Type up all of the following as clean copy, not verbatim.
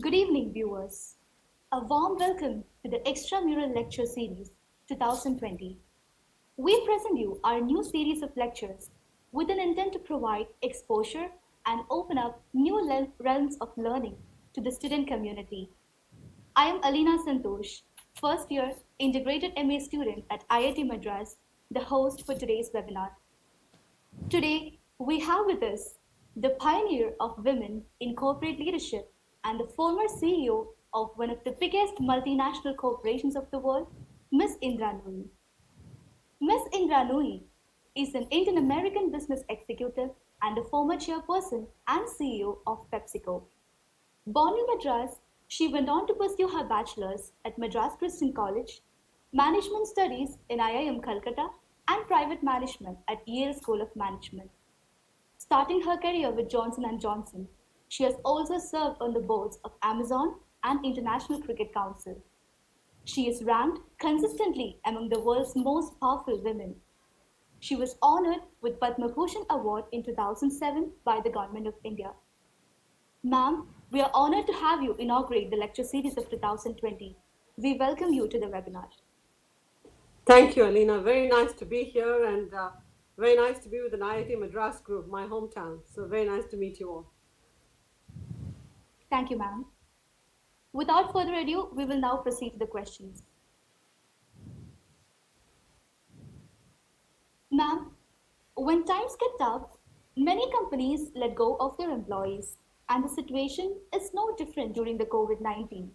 Good evening, viewers. A warm welcome to the Extramural Lecture Series 2020. We present you our new series of lectures with an intent to provide exposure and open up new realms of learning to the student community. I am Alina Santosh, first year integrated MA student at IIT Madras, the host for today's webinar. Today, we have with us the pioneer of women in corporate leadership and the former CEO of one of the biggest multinational corporations of the world, Ms. Indra Nooyi. Ms. Indra Nooyi is an Indian American business executive and a former chairperson and CEO of PepsiCo. Born in Madras, she went on to pursue her bachelor's at Madras Christian College, management studies in IIM Calcutta, and private management at Yale School of Management. Starting her career with Johnson & Johnson, she has also served on the boards of Amazon and International Cricket Council. She is ranked consistently among the world's most powerful women. She was honored with Padma Bhushan Award in 2007 by the Government of India. Ma'am, we are honored to have you inaugurate the lecture series of 2020. We welcome you to the webinar. Thank you, Alina. Very nice to be here and very nice to be with an IIT Madras group, my hometown. So very nice to meet you all. Thank you, ma'am. Without further ado, we will now proceed to the questions. Ma'am, when times get tough, many companies let go of their employees, and the situation is no different during the COVID-19,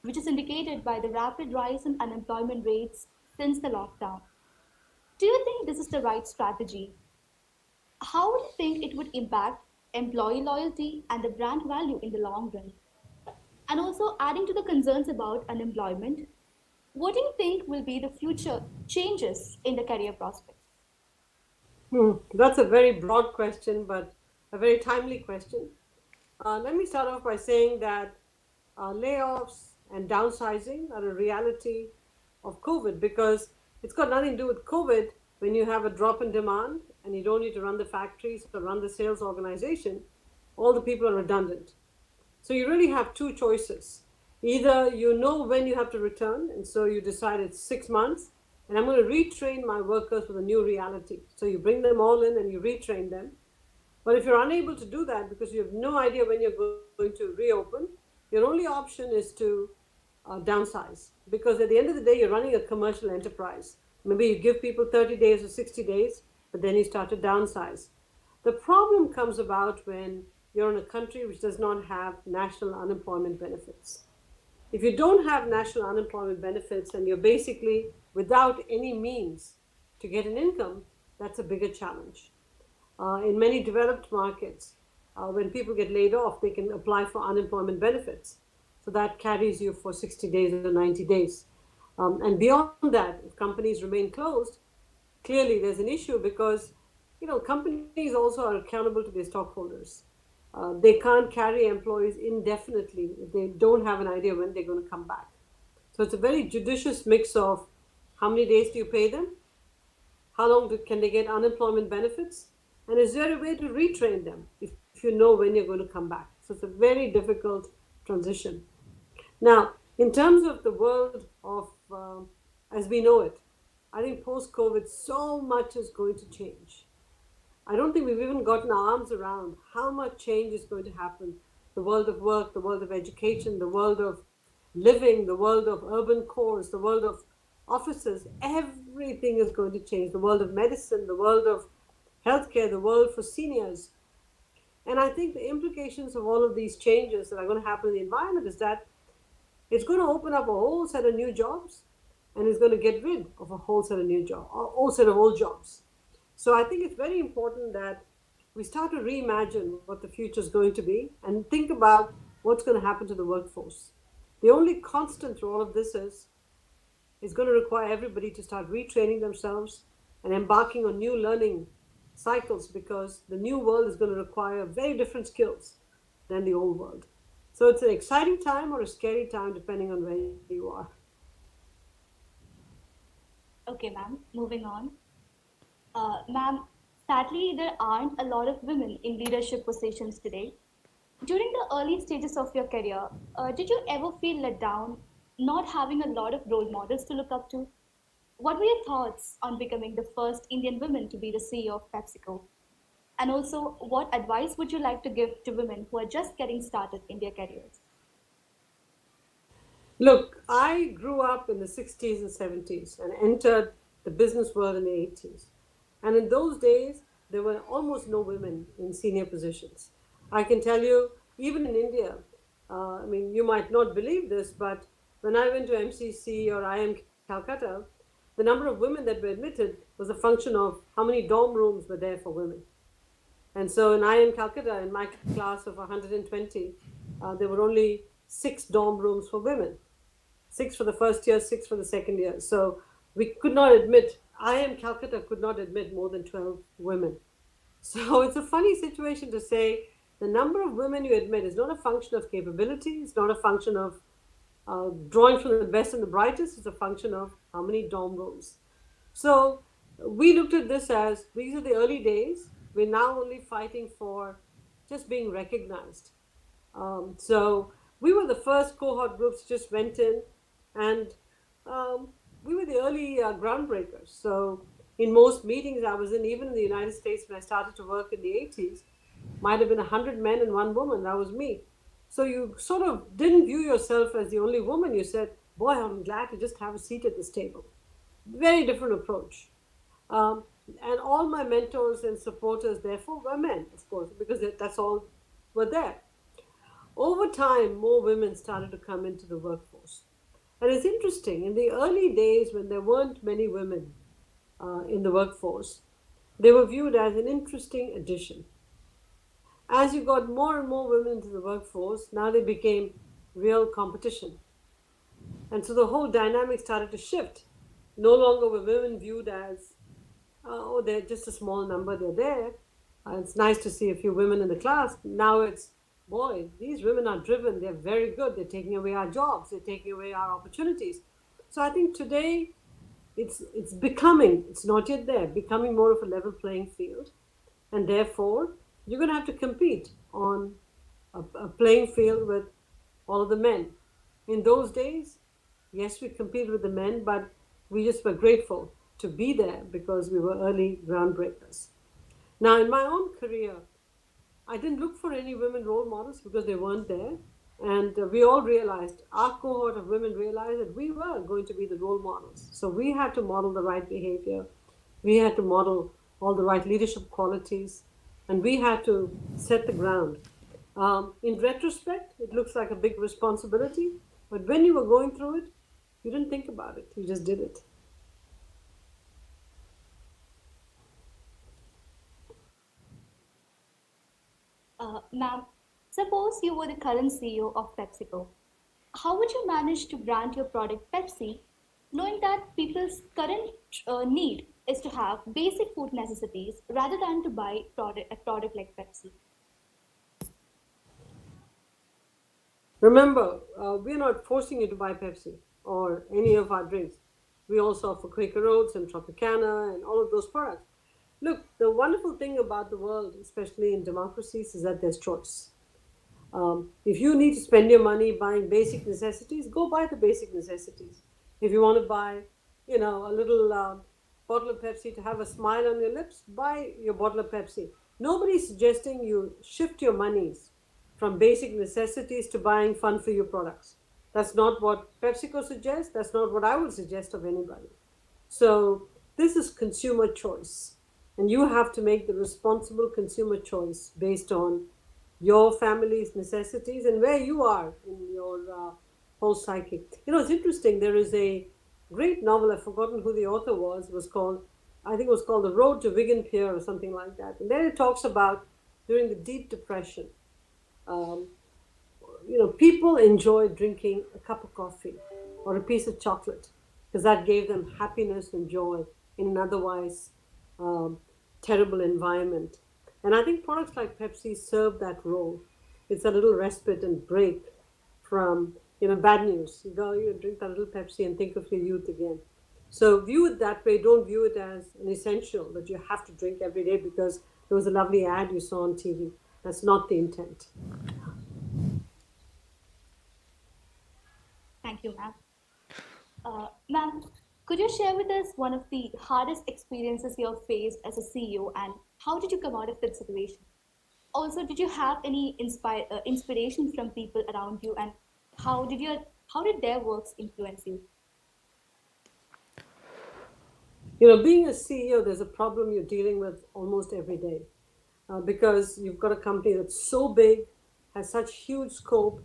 which is indicated by the rapid rise in unemployment rates since the lockdown. Do you think this is the right strategy? How do you think it would impact employee loyalty and the brand value in the long run? And also, adding to the concerns about unemployment, what do you think will be the future changes in the career prospects? That's a very broad question, but a very timely question. Let me start off by saying that layoffs and downsizing are a reality of COVID because it's got nothing to do with COVID. When you have a drop in demand and you don't need to run the factories or run the sales organization, all the people are redundant. So you really have two choices. Either you know when you have to return, and so you decide it's 6 months, and I'm going to retrain my workers for the new reality. So you bring them all in and you retrain them. But if you're unable to do that because you have no idea when you're going to reopen, your only option is to downsize. Because at the end of the day, you're running a commercial enterprise. Maybe you give people 30 days or 60 days, but then you start to downsize. The problem comes about when you're in a country which does not have national unemployment benefits. If you don't have national unemployment benefits and you're basically without any means to get an income, that's a bigger challenge. In many developed markets, when people get laid off, they can apply for unemployment benefits. So that carries you for 60 days or 90 days. And beyond that, if companies remain closed, clearly there's an issue because, companies also are accountable to their stockholders. They can't carry employees indefinitely if they don't have an idea when they're going to come back. So it's a very judicious mix of how many days do you pay them? How long can they get unemployment benefits? And is there a way to retrain them if you know when you're going to come back? So it's a very difficult transition. Now, in terms of the world of as we know it, I think post-COVID, so much is going to change. I don't think we've even gotten our arms around how much change is going to happen. The world of work, the world of education, the world of living, the world of urban cores, the world of offices, everything is going to change. The world of medicine, the world of healthcare, the world for seniors. And I think the implications of all of these changes that are going to happen in the environment is that it's going to open up a whole set of new jobs and it's going to get rid of a whole set of new jobs, a whole set of old jobs. So I think it's very important that we start to reimagine what the future is going to be and think about what's going to happen to the workforce. The only constant through all of this is going to require everybody to start retraining themselves and embarking on new learning cycles because the new world is going to require very different skills than the old world. So it's an exciting time or a scary time depending on where you are. Okay, ma'am, moving on. Ma'am, sadly, there aren't a lot of women in leadership positions today. During the early stages of your career, did you ever feel let down not having a lot of role models to look up to? What were your thoughts on becoming the first Indian woman to be the CEO of PepsiCo? And also, what advice would you like to give to women who are just getting started in their careers? Look, I grew up in the 60s and 70s and entered the business world in the 80s. And in those days, there were almost no women in senior positions. I can tell you, even in India, I mean, you might not believe this, but when I went to MCC or IM Calcutta, the number of women that were admitted was a function of how many dorm rooms were there for women. And so in IM Calcutta, in my class of 120, there were only 6 dorm rooms for women. 6 for the first year, 6 for the second year. So we could not admit, IM Calcutta could not admit more than 12 women. So it's a funny situation to say the number of women you admit is not a function of capability, it's not a function of drawing from the best and the brightest, it's a function of how many dorm rooms. So we looked at this as these are the early days. We're now only fighting for just being recognized. So we were the first cohort groups just went in, and we were the early groundbreakers. So in most meetings I was in, even in the United States when I started to work in the 80s, might have been 100 men and 1 woman. That was me. So you sort of didn't view yourself as the only woman. You said, boy, I'm glad to just have a seat at this table. Very different approach. Um, and all my mentors and supporters, therefore, were men, of course, because that's all were there. Over time, more women started to come into the workforce. And it's interesting, in the early days when there weren't many women in the workforce, they were viewed as an interesting addition. As you got more and more women into the workforce, now they became real competition. And so the whole dynamic started to shift. No longer were women viewed as, oh, they're just a small number, they're there. It's nice to see a few women in the class. Now it's, boy, these women are driven, they're very good, they're taking away our jobs, they're taking away our opportunities. So I think today it's becoming, it's not yet there, becoming more of a level playing field. And therefore, you're going to have to compete on a playing field with all of the men. In those days, yes, we competed with the men, but we just were grateful to be there because we were early groundbreakers. Now, in my own career, I didn't look for any women role models because they weren't there. And we all realized, our cohort of women realized that we were going to be the role models. So we had to model the right behavior. We had to model all the right leadership qualities. And we had to set the ground. In retrospect, it looks like a big responsibility. But when you were going through it, you didn't think about it. You just did it. Ma'am, suppose you were the current CEO of PepsiCo. How would you manage to brand your product Pepsi, knowing that people's current need is to have basic food necessities rather than to buy a product like Pepsi? Remember, we're not forcing you to buy Pepsi or any of our drinks. We also offer Quaker Oats and Tropicana and all of those products. Look, the wonderful thing about the world, especially in democracies, is that there's choice. If you need to spend your money buying basic necessities, go buy the basic necessities. If you want to buy, a little bottle of Pepsi to have a smile on your lips, buy your bottle of Pepsi. Nobody's suggesting you shift your monies from basic necessities to buying fun for you products. That's not what PepsiCo suggests. That's not what I would suggest of anybody. So this is consumer choice. And you have to make the responsible consumer choice based on your family's necessities and where you are in your whole psyche. It's interesting. There is a great novel, I've forgotten who the author was called, I think it was called The Road to Wigan Pier or something like that. And there it talks about during the Deep Depression, um, people enjoyed drinking a cup of coffee or a piece of chocolate because that gave them happiness and joy in an otherwise um, terrible environment. And I think products like Pepsi serve that role. It's a little respite and break from bad news. You drink a little Pepsi and think of your youth again. So view it that way. Don't view it as an essential that you have to drink every day because there was a lovely ad you saw on TV. That's not the intent. you, ma'am. Ma'am, could you share with us one of the hardest experiences you have faced as a CEO and how did you come out of that situation? Also, did you have any inspiration from people around you and how did their works influence you? Being a CEO, there's a problem you're dealing with almost every day because you've got a company that's so big, has such huge scope.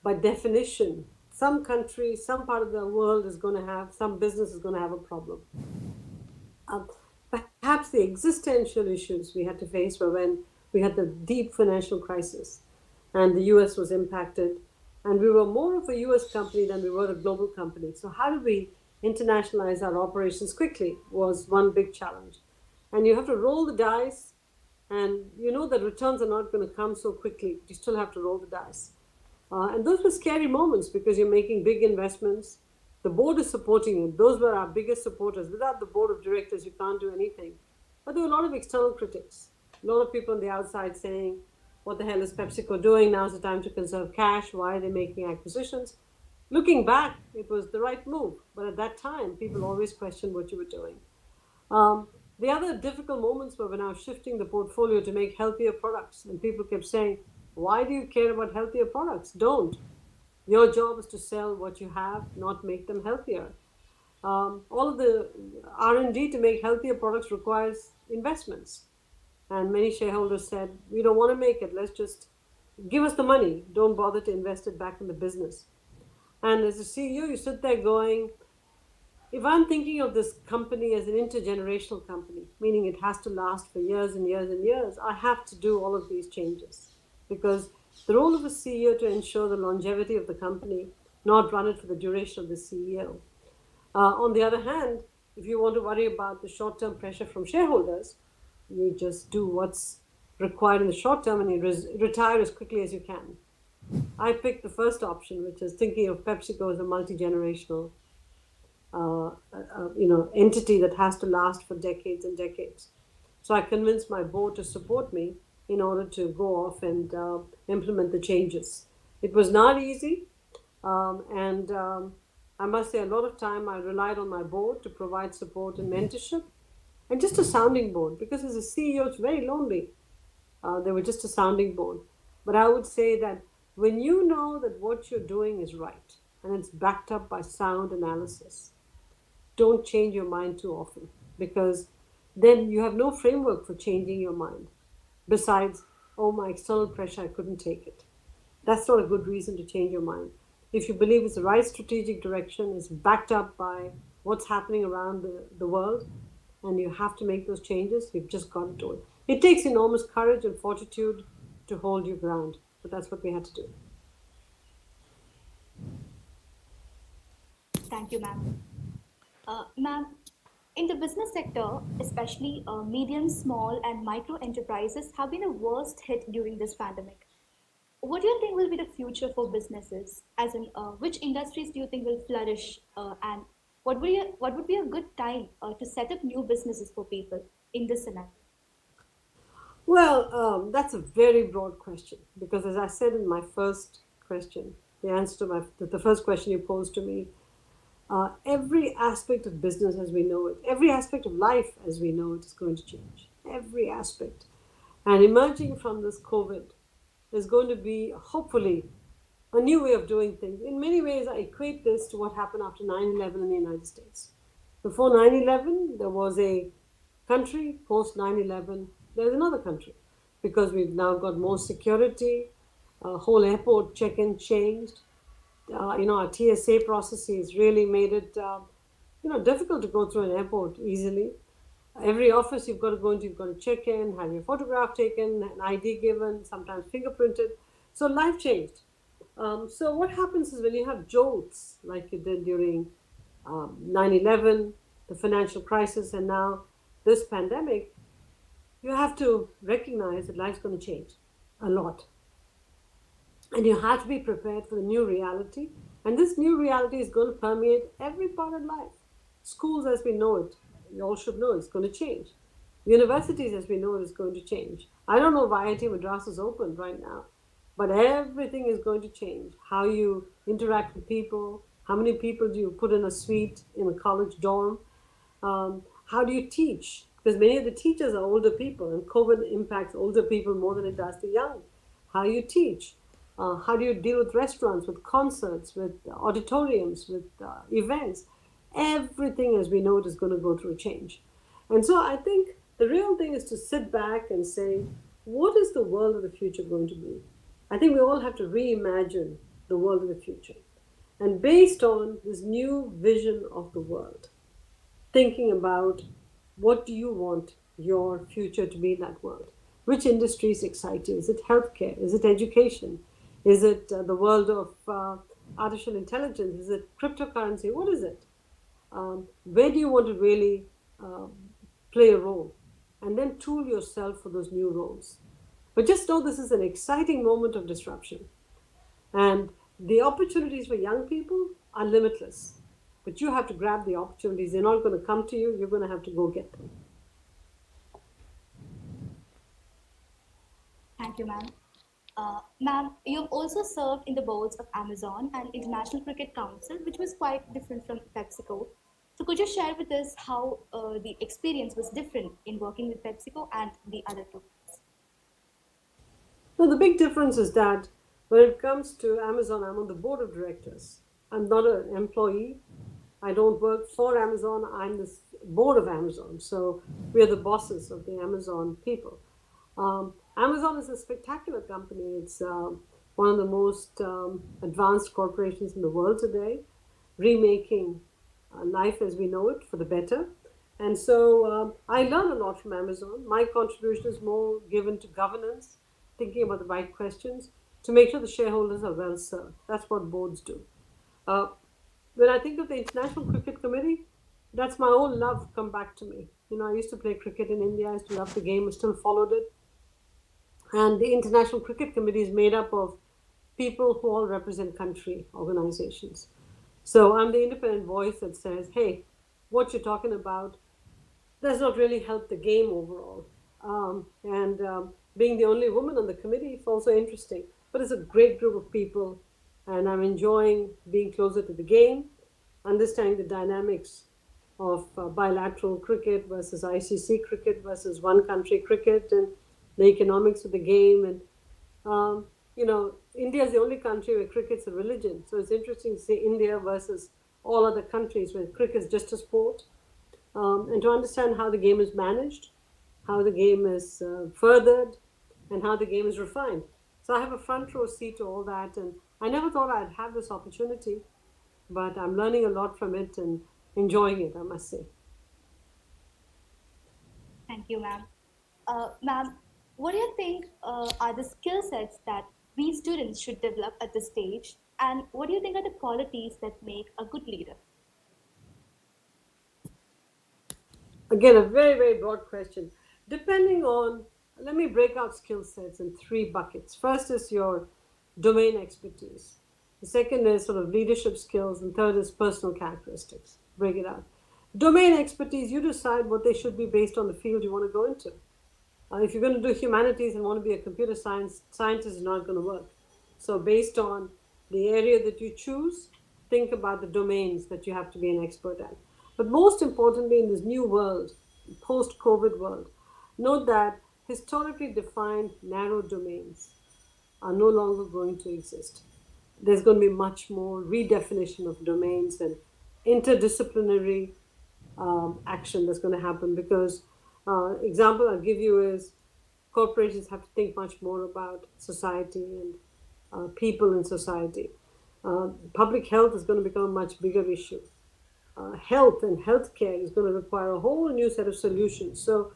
By definition, some country, some part of the world is going to have, some business is going to have a problem. Um, Perhaps the existential issues we had to face were when we had the deep financial crisis and the US was impacted. And we were more of a US company than we were a global company. So, how do we internationalize our operations quickly was one big challenge. And you have to roll the dice, and you know that returns are not going to come so quickly. You still have to roll the dice. And those were scary moments because you're making big investments. The board is supporting you. Those were our biggest supporters. Without the board of directors, you can't do anything. But there were a lot of external critics. A lot of people on the outside saying, what the hell is PepsiCo doing? Now's the time to conserve cash. Why are they making acquisitions? Looking back, it was the right move. But at that time, people always questioned what you were doing. Um, the other difficult moments were when I was shifting the portfolio to make healthier products. And people kept saying, why do you care about healthier products? Don't. Your job is to sell what you have, not make them healthier. All of the R&D to make healthier products requires investments. And many shareholders said, we don't want to make it. Let's just give us the money. Don't bother to invest it back in the business. And as a CEO, you sit there going, if I'm thinking of this company as an intergenerational company, meaning it has to last for years and years and years, I have to do all of these changes. Because the role of a CEO to ensure the longevity of the company, not run it for the duration of the CEO. On the other hand, if you want to worry about the short-term pressure from shareholders, you just do what's required in the short term and you retire as quickly as you can. I picked the first option, which is thinking of PepsiCo as a multi-generational entity that has to last for decades and decades. So I convinced my board to support me in order to go off and implement the changes. It was not easy, and I must say a lot of time I relied on my board to provide support and mentorship, and just a sounding board, because as a CEO it's very lonely. They were just a sounding board. But I would say that when you know that what you're doing is right and it's backed up by sound analysis, don't change your mind too often, because then you have no framework for changing your mind besides, oh, my external pressure, I couldn't take it. That's not a good reason to change your mind. If you believe it's the right strategic direction, it's backed up by what's happening around the world, and you have to make those changes, you've just got to do it. It takes enormous courage and fortitude to hold your ground, but that's what we had to do. Thank you, ma'am. Ma'am, in the business sector, especially medium, small, and micro enterprises have been the worst hit during this pandemic. What do you think will be the future for businesses? As in, which industries do you think will flourish, and what would be a good time to set up new businesses for people in this scenario? Well, that's a very broad question, because as I said in my first question, the answer to the first question you posed to me, every aspect of business as we know it, every aspect of life as we know it is going to change. Every aspect. And emerging from this COVID is going to be, hopefully, a new way of doing things. In many ways, I equate this to what happened after 9/11 in the United States. Before 9/11, there was a country. Post 9/11, there's another country, because we've now got more security. Whole airport check-in changed. Our TSA processes really made it, difficult to go through an airport easily. Every office you've got to go into, you've got to check in, have your photograph taken, an ID given, sometimes fingerprinted. So life changed. So what happens is when you have jolts like you did during 9/11, the financial crisis, and now this pandemic, you have to recognize that life's going to change a lot. And you have to be prepared for the new reality. And this new reality is going to permeate every part of life. Schools as we know it, you all should know it's going to change. Universities as we know it is going to change. I don't know if IIT Madras is open right now, but everything is going to change. How you interact with people, How many people do you put in a suite in a college dorm? How do you teach? Because many of the teachers are older people, and COVID impacts older people more than it does the young. How you teach? How do you deal with restaurants, with concerts, with auditoriums, with events? Everything as we know it is going to go through change. And so I think the real thing is to sit back and say, what is the world of the future going to be? I think we all have to reimagine the world of the future. And based on this new vision of the world, thinking about what do you want your future to be in that world? Which industries excite you? Is it healthcare? Is it education? Is it the world of artificial intelligence? Is it cryptocurrency? What is it? Where do you want to really play a role? And then tool yourself for those new roles. But just know this is an exciting moment of disruption. And the opportunities for young people are limitless. But you have to grab the opportunities. They're not going to come to you. You're going to have to go get them. Thank you, ma'am. Ma'am, you've also served in the boards of Amazon and International Cricket Council, which was quite different from PepsiCo. So could you share with us how the experience was different in working with PepsiCo and the other two? So the big difference is that when it comes to Amazon, I'm on the board of directors. I'm not an employee. I don't work for Amazon. I'm the board of Amazon. So we are the bosses of the Amazon people. Amazon is a spectacular company. It's one of the most advanced corporations in the world today, remaking life as we know it for the better. And so I learn a lot from Amazon. My contribution is more given to governance, thinking about the right questions to make sure the shareholders are well served. That's what boards do. When I think of the International Cricket Committee, that's my old love come back to me. You know, I used to play cricket in India. I used to love the game. I still followed it. And the International Cricket Committee is made up of people who all represent country organizations. So I'm the independent voice that says, hey, what you're talking about does not really help the game overall. Being the only woman on the committee is also interesting. But it's a great group of people, and I'm enjoying being closer to the game, understanding the dynamics of bilateral cricket versus ICC cricket versus one country cricket, and the economics of the game. And India is the only country where cricket's a religion. So it's interesting to see India versus all other countries where cricket is just a sport. And to understand how the game is managed, how the game is furthered, and how the game is refined. So I have a front row seat to all that, and I never thought I'd have this opportunity, but I'm learning a lot from it and enjoying it, I must say. Thank you, ma'am. Ma'am, what do you think are the skill sets that we students should develop at this stage, and what do you think are the qualities that make a good leader? Again, a very, very broad question. Depending on, let me break out skill sets in three buckets. First is your domain expertise. The second is sort of leadership skills, and third is personal characteristics. Break it out. Domain expertise, you decide what they should be based on the field you want to go into. If you're going to do humanities and want to be a computer scientist is not going to work. So based on the area that you choose, think about the domains that you have to be an expert at. But most importantly, in this new world, post-COVID world, note that historically defined narrow domains are no longer going to exist. There's going to be much more redefinition of domains and interdisciplinary action that's going to happen because example I'll give you is corporations have to think much more about society and people in society. Public health is going to become a much bigger issue. Health and healthcare is going to require a whole new set of solutions. So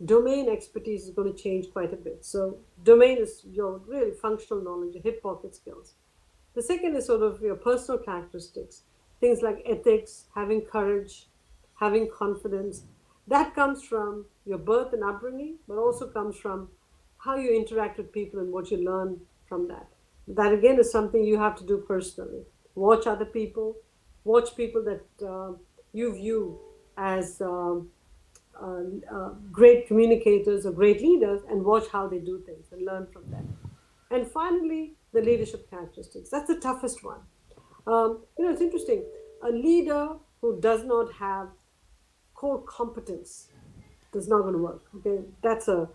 domain expertise is going to change quite a bit. So domain is your really functional knowledge, your hip pocket skills. The second is sort of your personal characteristics, things like ethics, having courage, having confidence. That comes from your birth and upbringing, but also comes from how you interact with people and what you learn from that. That again is something you have to do personally. Watch other people, watch people that you view as great communicators or great leaders and watch how they do things and learn from them. And finally, the leadership characteristics. That's the toughest one. It's interesting. A leader who does not have core competence is not going to work. Okay, that's a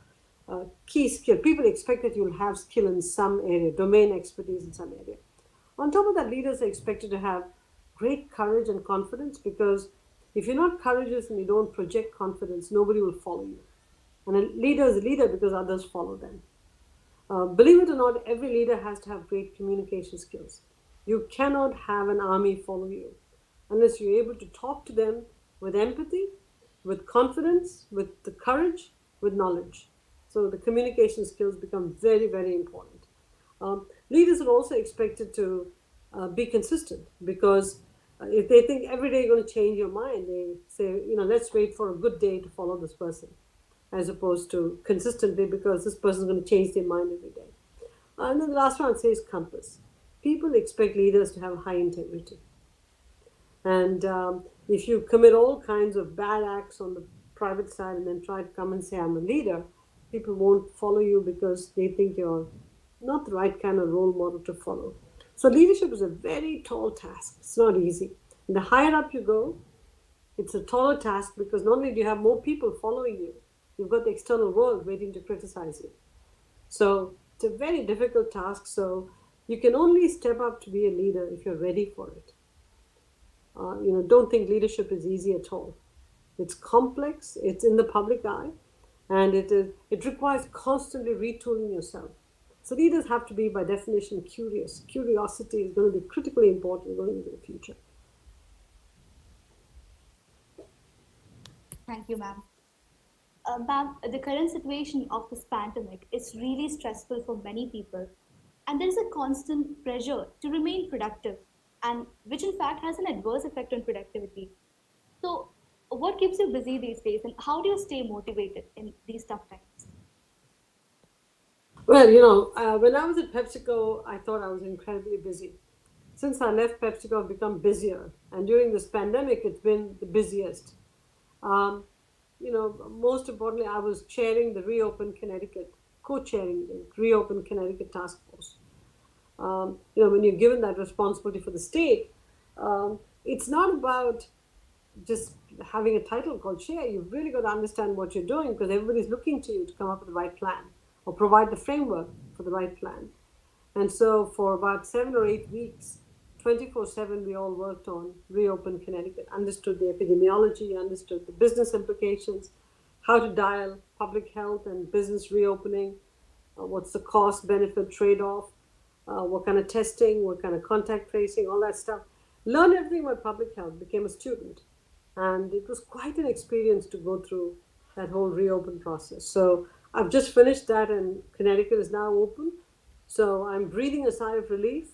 key skill. People expect that you'll have skill in some area, domain expertise in some area. On top of that, leaders are expected to have great courage and confidence, because if you're not courageous and you don't project confidence, nobody will follow you. And a leader is a leader because others follow them. Believe it or not, every leader has to have great communication skills. You cannot have an army follow you unless you're able to talk to them with empathy, with confidence, with the courage, with knowledge. So the communication skills become very, very important. Leaders are also expected to be consistent, because if they think every day you're going to change your mind, they say, let's wait for a good day to follow this person, as opposed to consistently because this person is going to change their mind every day. And then the last one I'd say is compass. People expect leaders to have high integrity. And if you commit all kinds of bad acts on the private side and then try to come and say, I'm a leader, people won't follow you because they think you're not the right kind of role model to follow. So leadership is a very tall task. It's not easy. And the higher up you go, it's a taller task, because not only do you have more people following you, you've got the external world waiting to criticize you. So it's a very difficult task. So you can only step up to be a leader if you're ready for it. Don't think leadership is easy at all. It's complex, it's in the public eye, and it requires constantly retooling yourself. So leaders have to be, by definition, curious. Curiosity is going to be critically important going into the future. Thank you, ma'am. Ma'am, the current situation of this pandemic is really stressful for many people, and there is a constant pressure to remain productive, and which in fact has an adverse effect on productivity. So, what keeps you busy these days, and how do you stay motivated in these tough times? Well, when I was at PepsiCo, I thought I was incredibly busy. Since I left PepsiCo, I've become busier, and during this pandemic, it's been the busiest. Um, Most importantly, I was chairing the Reopen Connecticut, co-chairing the Reopen Connecticut task force. When you're given that responsibility for the state, it's not about just having a title called chair. You've really got to understand what you're doing, because everybody's looking to you to come up with the right plan or provide the framework for the right plan. And so for about 7 or 8 weeks, 24/7, we all worked on Reopen Connecticut, understood the epidemiology, understood the business implications, how to dial public health and business reopening, what's the cost benefit trade off, what kind of testing, what kind of contact tracing, all that stuff. Learned everything about public health, became a student. And it was quite an experience to go through that whole reopen process. So I've just finished that, and Connecticut is now open. So I'm breathing a sigh of relief.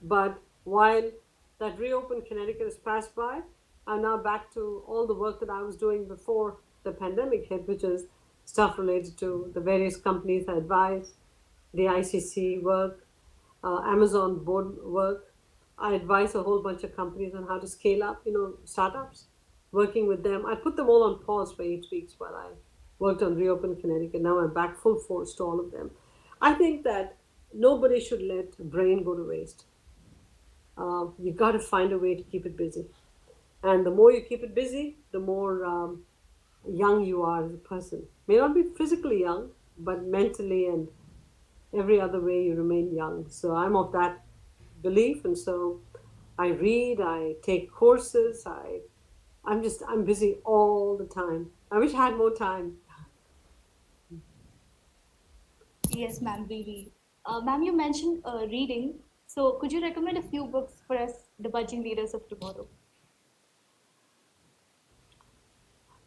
But while that reopen Connecticut has passed by, I'm now back to all the work that I was doing before the pandemic hit, which is stuff related to the various companies I advise, the ICC work, Amazon board work. I advise a whole bunch of companies on how to scale up, startups, working with them. I put them all on pause for 8 weeks while I worked on Reopen Connecticut. Now I'm back full force to all of them. I think that nobody should let a brain go to waste. You got to find a way to keep it busy. And the more you keep it busy, the more young you are as a person. May not be physically young, but mentally and every other way you remain young. So I'm of that belief, and so I read, I take courses, I'm busy all the time. I wish I had more time. Yes, ma'am, really. Ma'am, you mentioned reading. So, could you recommend a few books for us, the budging leaders of tomorrow?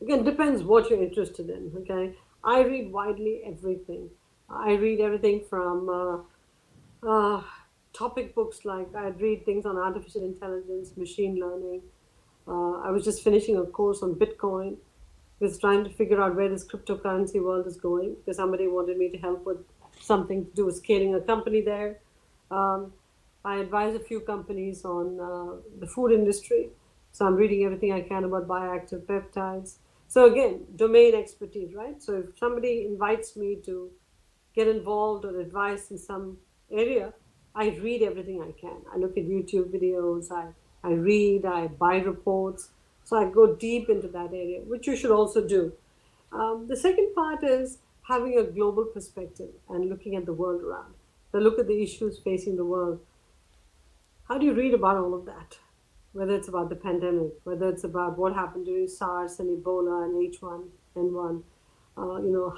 Again, depends what you're interested in. Okay, I read widely everything. I read everything from topic books, like I read things on artificial intelligence, machine learning. I was just finishing a course on Bitcoin. Was trying to figure out where this cryptocurrency world is going, because somebody wanted me to help with something to do with scaling a company there. Um, I advise a few companies on the food industry, so I'm reading everything I can about bioactive peptides. So again, domain expertise, right? So if somebody invites me to get involved or advice in some area, I read everything I can. I look at YouTube videos, I read, I buy reports. So I go deep into that area, which you should also do. The second part is having a global perspective and looking at the world around. So look at the issues facing the world. How do you read about all of that? Whether it's about the pandemic, whether it's about what happened during SARS and Ebola and H1N1,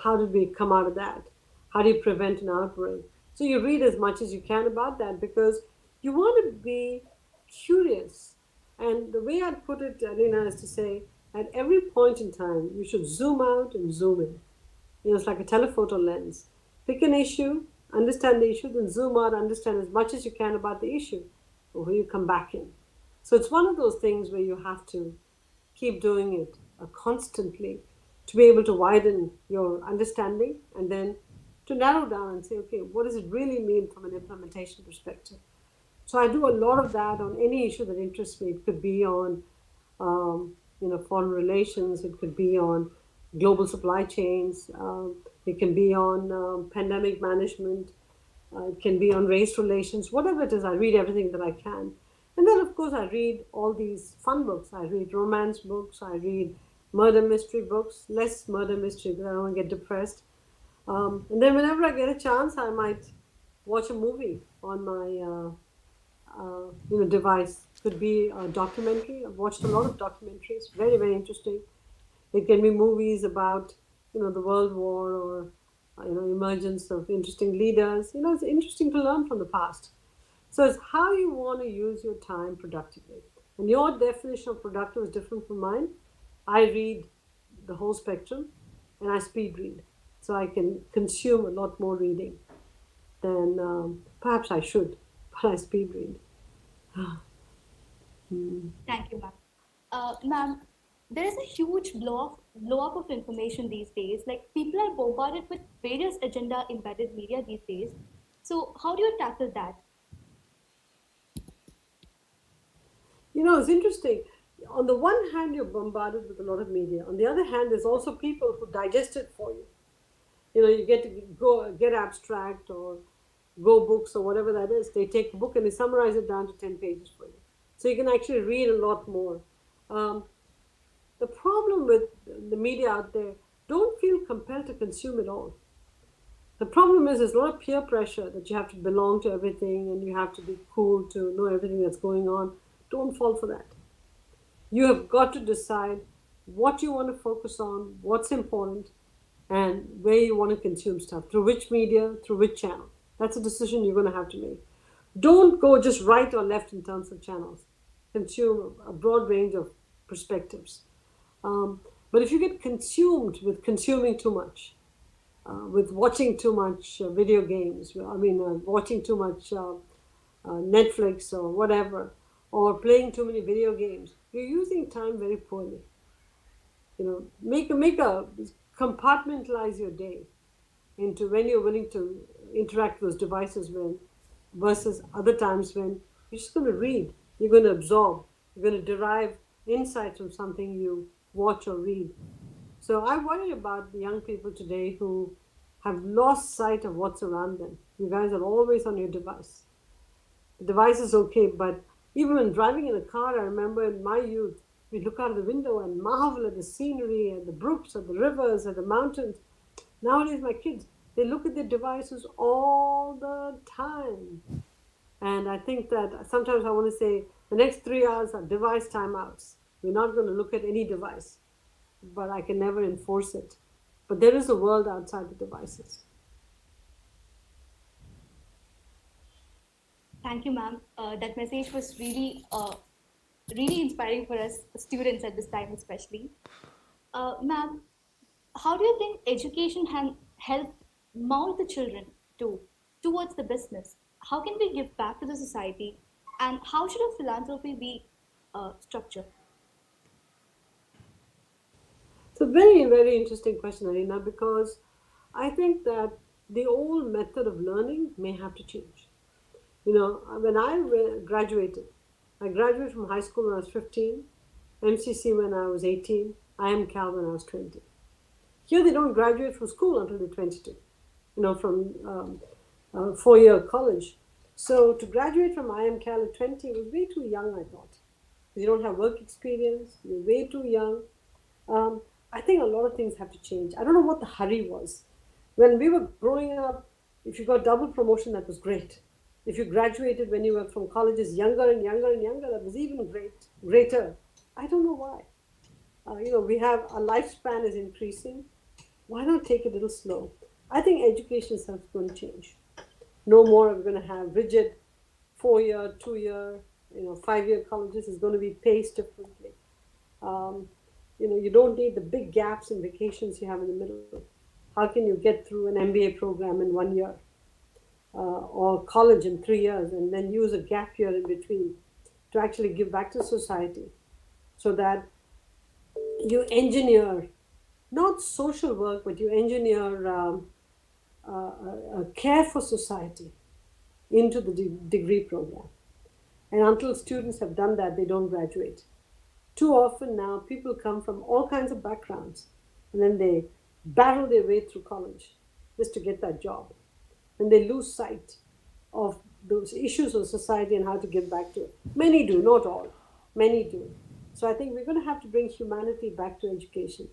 how did we come out of that? How do you prevent an outbreak? So you read as much as you can about that because you want to be curious. And the way I'd put it, Alina, is to say, at every point in time, you should zoom out and zoom in. It's like a telephoto lens. Pick an issue, understand the issue, then zoom out, understand as much as you can about the issue before you come back in. So it's one of those things where you have to keep doing it constantly to be able to widen your understanding and then to narrow down and say, okay, what does it really mean from an implementation perspective? So I do a lot of that on any issue that interests me. It could be on foreign relations. It could be on global supply chains. It can be on pandemic management. It can be on race relations. Whatever it is, I read everything that I can. And then, of course, I read all these fun books. I read romance books. I read murder mystery books. Less murder mystery because I don't want to get depressed. And then whenever I get a chance, I might watch a movie on my device. Could be a documentary. I've watched a lot of documentaries. Very, very interesting. It can be movies about the World War or emergence of interesting leaders. It's interesting to learn from the past. So it's how you want to use your time productively. And your definition of productive is different from mine. I read the whole spectrum and I speed read. So I can consume a lot more reading than perhaps I should, but I speed read. Thank you, ma'am. Ma'am, there is a huge blow up of information these days. Like people are bombarded with various agenda embedded media these days. So how do you tackle that? It's interesting. On the one hand, you're bombarded with a lot of media. On the other hand, there's also people who digest it for you. You get to go get abstract or go books or whatever that is. They take a book and they summarize it down to 10 pages for you. So you can actually read a lot more. The problem with the media out there, don't feel compelled to consume it all. The problem is there's a lot of peer pressure that you have to belong to everything and you have to be cool to know everything that's going on. Don't fall for that. You have got to decide what you want to focus on, what's important, and where you want to consume stuff, through which media, through which channel. That's a decision you're going to have to make. Don't go just right or left in terms of channels. Consume a broad range of perspectives. But if you get consumed with consuming too much, with watching too much video games, watching too much Netflix or whatever, or playing too many video games, you're using time very poorly. Make a compartmentalize your day into when you're willing to interact with those devices versus other times when you're just going to read, you're going to absorb, you're going to derive insights from something you watch or read. So I worry about the young people today who have lost sight of what's around them. You guys are always on your device. The device is okay, but even when driving in a car, I remember in my youth, we'd look out of the window and marvel at the scenery and the brooks and the rivers and the mountains. Nowadays, my kids, they look at their devices all the time. And I think that sometimes I want to say the next 3 hours are device timeouts. We're not going to look at any device, but I can never enforce it. But there is a world outside the devices. Thank you, ma'am. That message was really inspiring for us students at this time, especially. Ma'am, how do you think education can help mold the children towards the business? How can we give back to the society, and how should a philanthropy be structured? It's a very, very interesting question, Arina, because I think that the old method of learning may have to change. When I graduated from high school when I was 15, MCC when I was 18, IMCAL when I was 20. Here they don't graduate from school until they're 22, from 4-year college. So to graduate from IMCAL at 20 was way too young, I thought. You don't have work experience, you're way too young. I think a lot of things have to change. I don't know what the hurry was. When we were growing up, if you got double promotion, that was great. If you graduated when you were from colleges younger and younger and younger, that was even greater. I don't know why. We have our lifespan is increasing. Why not take it a little slow? I think education itself is going to change. No more are we going to have rigid 4-year, 2-year, 5-year colleges. Is going to be paced differently. You don't need the big gaps and vacations you have in the middle. How can you get through an MBA program in 1 year or college in 3 years and then use a gap year in between to actually give back to society so that you engineer not social work, but you engineer care for society into the degree program. And until students have done that, they don't graduate. Too often now, people come from all kinds of backgrounds and then they battle their way through college just to get that job. And they lose sight of those issues of society and how to give back to it. Many do, not all. Many do. So I think we're going to have to bring humanity back to education.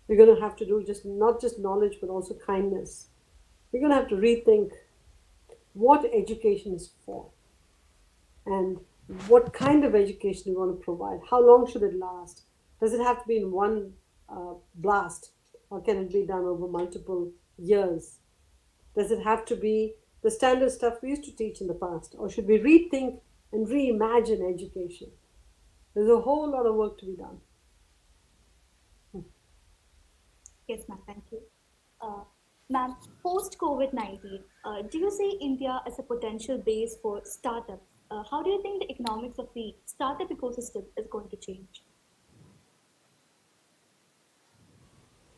We're going to have to do not just knowledge, but also kindness. We're going to have to rethink what education is for and what kind of education we want to provide. How long should it last? Does it have to be in one blast, or can it be done over multiple years? Does it have to be the standard stuff we used to teach in the past, or should we rethink and reimagine education? There's a whole lot of work to be done. Yes, ma'am, thank you. Ma'am, post-COVID-19, do you see India as a potential base for startups? How do you think the economics of the startup ecosystem is going to change?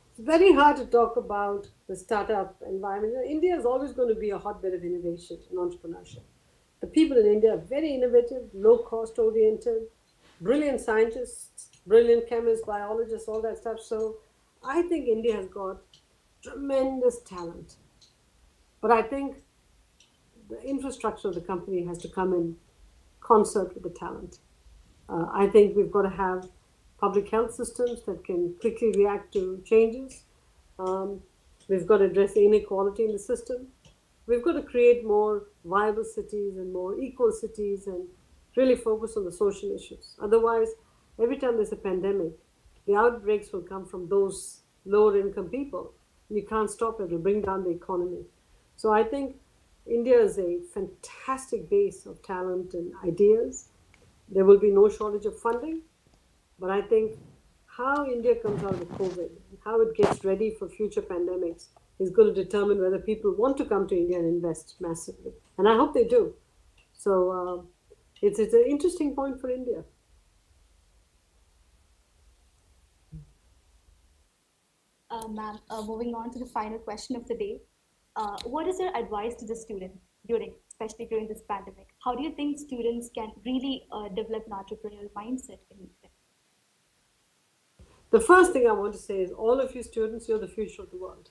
It's very hard to talk about the startup environment. India is always going to be a hotbed of innovation and entrepreneurship. The people in India are very innovative, low-cost oriented, brilliant scientists, brilliant chemists, biologists, all that stuff. So I think India has got tremendous talent. But I think the infrastructure of the company has to come in concert with the talent. I think we've got to have public health systems that can quickly react to changes. We've got to address the inequality in the system. We've got to create more viable cities and more equal cities and really focus on the social issues. Otherwise, every time there's a pandemic, the outbreaks will come from those lower income people. You can't stop it, it'll bring down the economy. So I think India is a fantastic base of talent and ideas. There will be no shortage of funding, but I think how India comes out of COVID, how it gets ready for future pandemics is going to determine whether people want to come to India and invest massively. And I hope they do. So it's an interesting point for India. Ma'am, moving on to the final question of the day. What is your advice to the student especially during this pandemic? How do you think students can really develop an entrepreneurial mindset in India? The first thing I want to say is all of you students, you're the future of the world.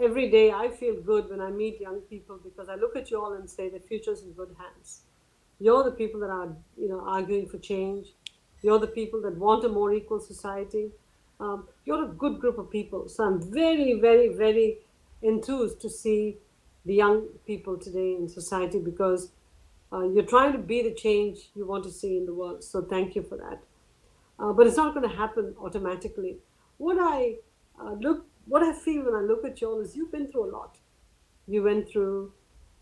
Every day I feel good when I meet young people because I look at you all and say the future's in good hands. You're the people that are, arguing for change. You're the people that want a more equal society. You're a good group of people. So I'm very, very, very enthused to see the young people today in society because you're trying to be the change you want to see in the world. So thank you for that. But it's not going to happen automatically. What I feel when I look at you all is you've been through a lot. You went through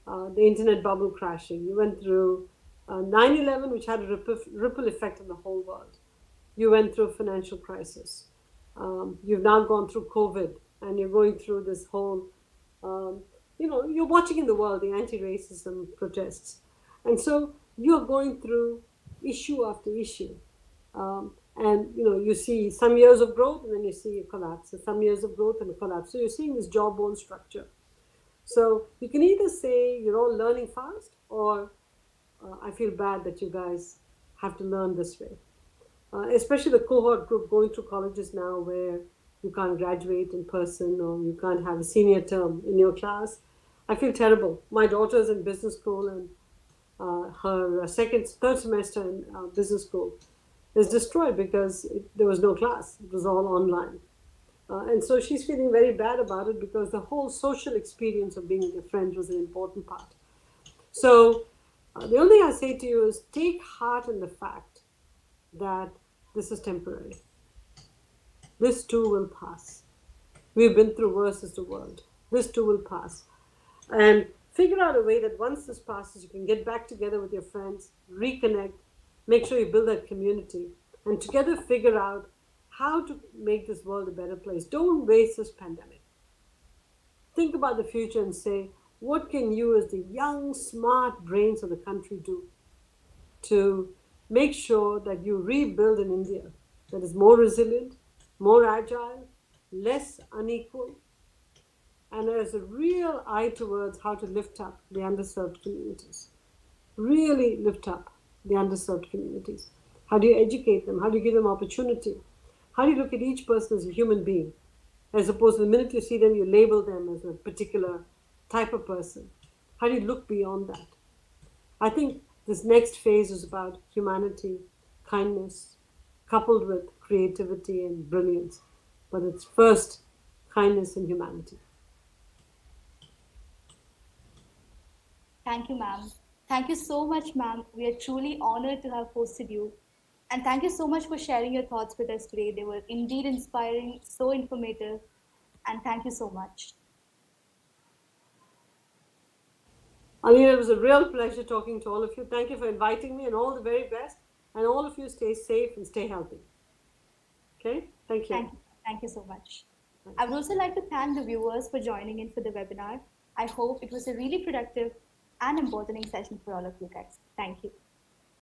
the internet bubble crashing. You went through 9/11, which had a ripple effect on the whole world. You went through a financial crisis. You've now gone through COVID, and you're going through this whole, you're watching in the world the anti-racism protests. And so you're going through issue after issue. And you see some years of growth and then you see a collapse, and some years of growth and a collapse. So you're seeing this jawbone structure. So you can either say you're all learning fast, or I feel bad that you guys have to learn this way. Especially the cohort group going through colleges now where you can't graduate in person or you can't have a senior term in your class. I feel terrible. My daughter's in business school, and her third semester in business school is destroyed because there was no class. It was all online. And so she's feeling very bad about it because the whole social experience of being with your friends was an important part. So the only thing I say to you is take heart in the fact that this is temporary. This too will pass. We've been through worse as the world. This too will pass. And figure out a way that once this passes, you can get back together with your friends, reconnect, make sure you build that community, and together figure out how to make this world a better place. Don't waste this pandemic. Think about the future and say, what can you as the young, smart brains of the country do to make sure that you rebuild an India that is more resilient, more agile, less unequal, and has a real eye towards how to lift up the underserved communities. Really lift up the underserved communities. How do you educate them? How do you give them opportunity? How do you look at each person as a human being? As opposed to the minute you see them, you label them as a particular type of person. How do you look beyond that? I think this next phase is about humanity, kindness, coupled with creativity and brilliance. But it's first kindness and humanity. Thank you, ma'am. Thank you so much, ma'am. We are truly honored to have hosted you. And thank you so much for sharing your thoughts with us today. They were indeed inspiring, so informative, and thank you so much. Alina, it was a real pleasure talking to all of you. Thank you for inviting me, and all the very best. And all of you stay safe and stay healthy. Okay? Thank you. Thank you so much. I would also like to thank the viewers for joining in for the webinar. I hope it was a really productive and important session for all of you guys. Thank you.